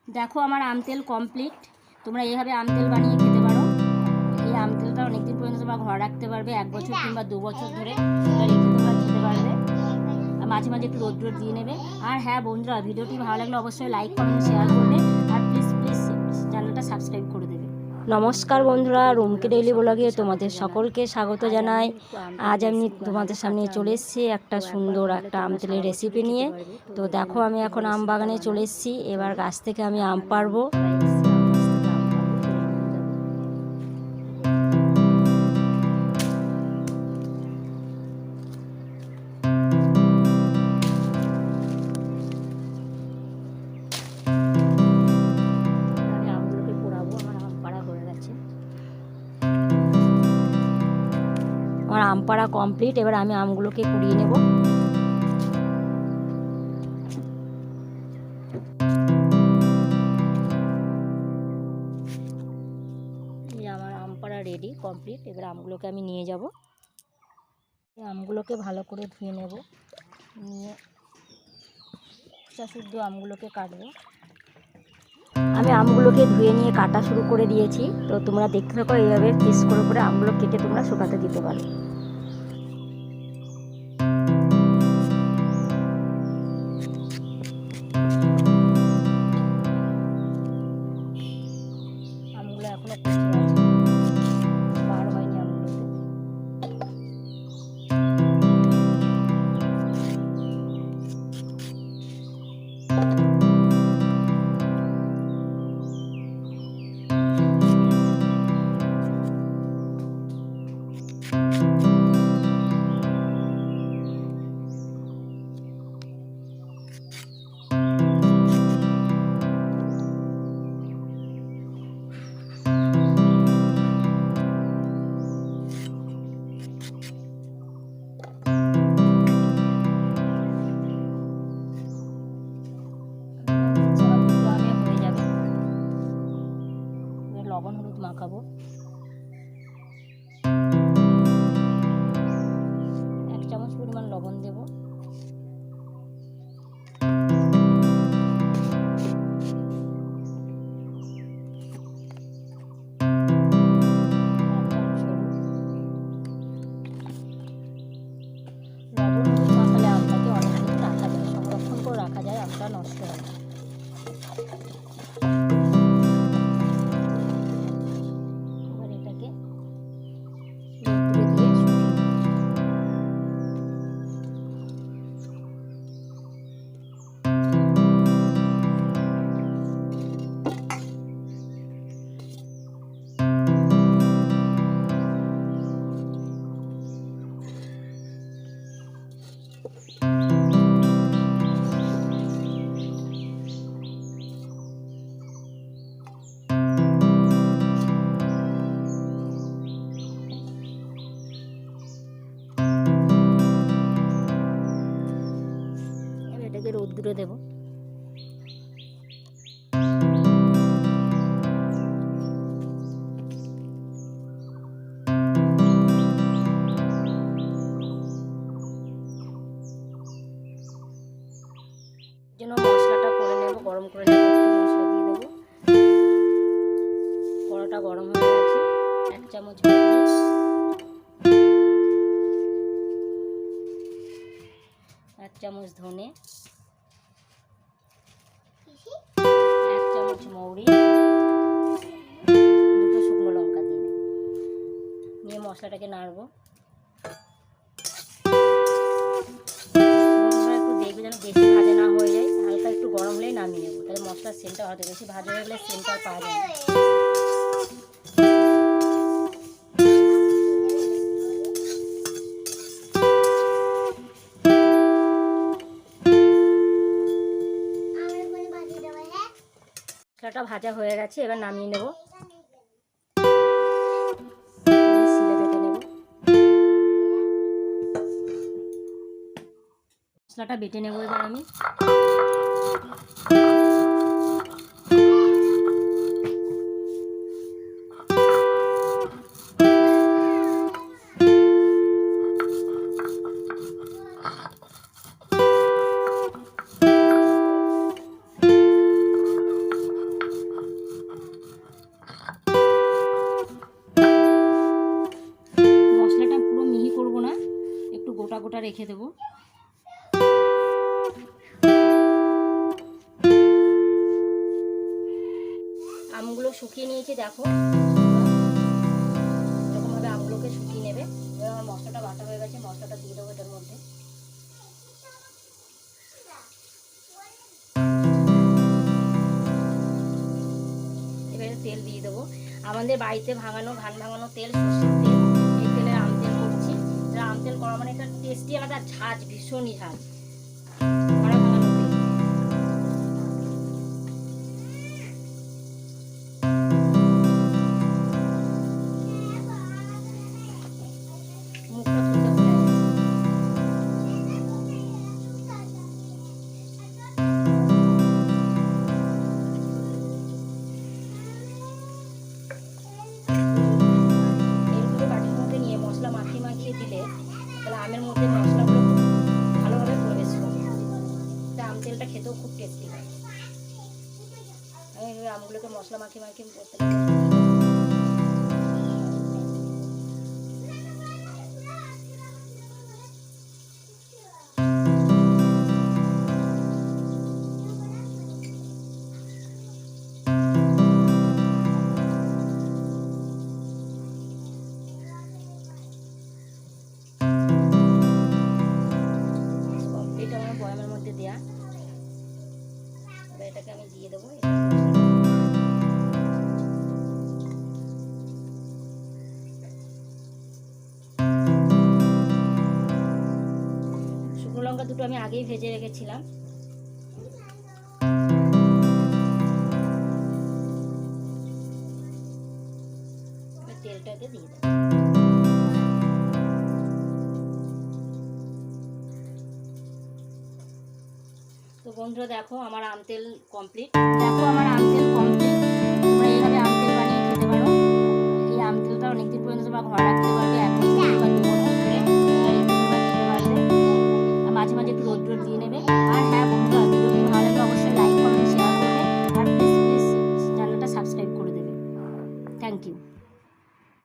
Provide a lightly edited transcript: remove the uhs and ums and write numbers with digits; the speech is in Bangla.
দেখো আমার আম তেল কমপ্লিট। তোমরা এইভাবে আম তেল বানিয়ে খেতে পারো। এই আম তেলটা অনেকদিন পর্যন্ত তোমরা ঘরে রাখতে পারবে, 1 বছর কিংবা 2 বছর ধরে রেখে তোমরা খেতে পারবে। আর মাঝে মাঝে একটু রোদ দিয়ে নেবে। আর হ্যাঁ বন্ধুরা, ভিডিওটি ভালো লাগলে অবশ্যই লাইক কমেন্ট শেয়ার করবে, আর প্লিজ চ্যানেলটা সাবস্ক্রাইব করে দেবে। নমস্কার বন্ধুরা, রুমকি ডেইলি ব্লগে তোমাদের সকলকে স্বাগত জানাই। আজ আমি তোমাদের সামনে চলে এসেছি একটা সুন্দর একটা আম তেলের রেসিপি নিয়ে। তো দেখো আমি এখন আম বাগানে চলে এসেছি, এবার গাছ থেকে আমি আম পাড়বো। আমার আম পাড়া কমপ্লিট, এবার আমি আমগুলোকে কুড়িয়ে নেব। এই আমার আম পাড়া রেডি কমপ্লিট, এবার আমগুলোকে আমি নিয়ে যাব। আমগুলোকে ভালো করে ধুয়ে নেব, নিয়ে শুদ্ধ আমগুলোকে কাটবো। আমি আমগুলোকে ধুয়ে নিয়ে কাটা শুরু করে দিয়েছি। তো তোমরা দেখতে থাকো, এইভাবে পিস করে করে আমগুলো কেটে তোমরা শুকাতে দিতে পারো। আমগুলো এখনো কচি আছে, বার হয়নি আমগুলোতে। লবণ হলুদ মাখাবো, 1 চামচ পরিমাণ লবণ দেব। লবণ হলুদ মাখালে আমটাকে অনেকদিন রাখা যায়, সংরক্ষণ করে রাখা যায়, আমটা নষ্ট হয় না। এটাকে রোদ্দুরে দেব। জন্য মশলাটা করে নেব, গরম করে নেব, মশলা দিয়ে দেবো। কড়াটা গরম হয়ে গেছে, 1 চামচ মেথি, 1 চামচ ধনে, 1 চামচ মৌরি, 2টো শুকনো লঙ্কা নিয়ে মশলাটাকে নাড়বো। একটু দেখবে যেন বেশি ভাজা না হয়ে যায়, হালকা একটু গরম হলেই নামিয়ে নেবো, তাহলে মশলার সেন্টটা হতে বেশি ভাজা হয়ে গেলে সেন্টটা পাওয়া যায় না। মশলাটা ভাজা হয়ে গেছে, এবার নামিয়ে নেব। শিলে বেটে নেব। মশলাটা বেটে নেব এবার আমি। রেখে দেবো। আমগুলো শুকিয়ে নিয়েছি, দেখো এরকমভাবে আমগুলোকে শুকিয়ে নেবে। এবার আমার মশলাটা বাটা হয়ে গেছে, মশলাটা দিয়ে দেবো এটার মধ্যে। এবারে তেল দিয়ে দেবো, আমাদের বাড়িতে ভাঙানো ঘান ভাঙানো তেল, সর্ষের তেল। এই তেলে আম তেল করছি। আম তেল করা মানে একটা টেস্টি আলাদা, ঝাঁজ, ভীষণই ঝাঁজ। আমের মধ্যে মশলাগুলো ভালোভাবে প্রবেশ করে, আম তেলটা খেতেও খুব টেস্টি হয়। আমি আমগুলোকে মশলা মাখিয়ে মাখিয়ে করতে বয়ামের মধ্যে দেয়া। এবার এটাকে আমি দিয়ে দেবো। শুকনো লঙ্কা দুটো আমি আগেই ভেজে রেখেছিলাম। তেলটাকে দিয়ে দেবো। তো বন্ধুরা দেখো আমার আম তেল কমপ্লিট। দেখো আমার আম তেল কমপ্লিট। তোমরা এইভাবে আম তেল বানিয়ে খেতে পারো। এই আম তেলটা অনেকদিন পর্যন্ত তোমরা ঘরে রাখতে পারবে, 1 বছর বা 2 বছর ধরে খেতে পারবে। আর মাঝে মাঝে একটু রোদ দিয়ে নেবে। আর হ্যাঁ বন্ধুরা,